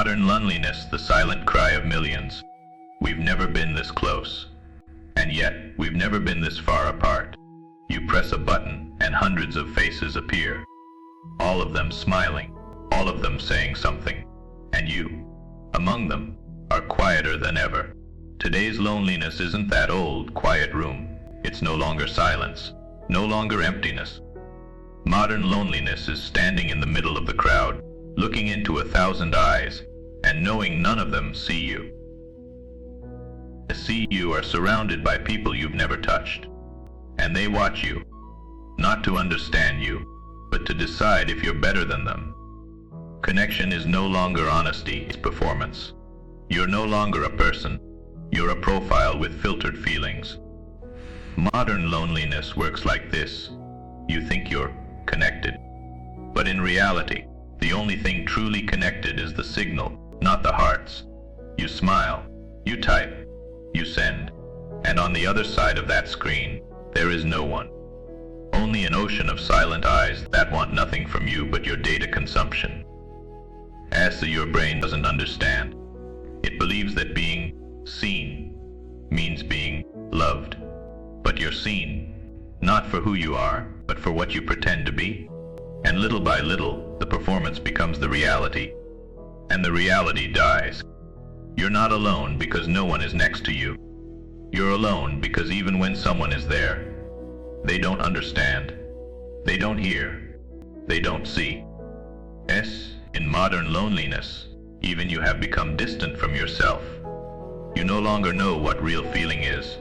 Modern loneliness, the silent cry of millions. We've never been this close. And yet, we've never been this far apart. You press a button, and hundreds of faces appear. All of them smiling, all of them saying something. And you, among them, are quieter than ever. Today's loneliness isn't that old, quiet room. It's no longer silence, no longer emptiness. Modern loneliness is standing in the middle of the crowd, looking into 1,000 eyes, and knowing none of them see you. You are surrounded by people you've never touched, and they watch you, not to understand you, but to decide if you're better than them. Connection is no longer honesty, it's performance. You're no longer a person, you're a profile with filtered feelings. Modern loneliness works like this. You think you're connected, but in reality, the only thing truly connected is the signal, not the hearts. You smile, you type, you send, and on the other side of that screen, there is no one. Only an ocean of silent eyes that want nothing from you but your data consumption. As your brain doesn't understand. It believes that being seen means being loved. But you're seen, not for who you are, but for what you pretend to be. And little by little, the performance becomes the reality. And the reality dies. You're not alone because no one is next to you. You're alone because even when someone is there, they don't understand. They don't hear. They don't see. In modern loneliness, even you have become distant from yourself. You no longer know what real feeling is,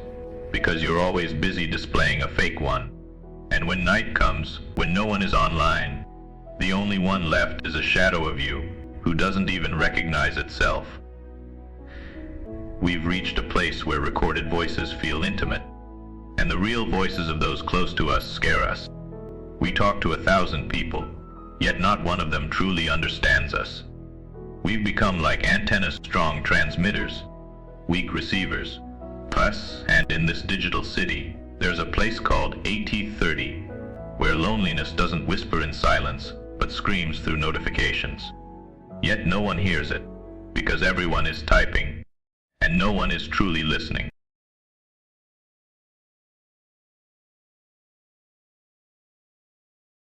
because you're always busy displaying a fake one. And when night comes, when no one is online, the only one left is a shadow of you, who doesn't even recognize itself. We've reached a place where recorded voices feel intimate, and the real voices of those close to us scare us. We talk to 1,000 people, yet not one of them truly understands us. We've become like antenna-strong transmitters, weak receivers. Us, and in this digital city, there's a place called AT30, where loneliness doesn't whisper in silence, but screams through notifications. Yet no one hears it, because everyone is typing, and no one is truly listening.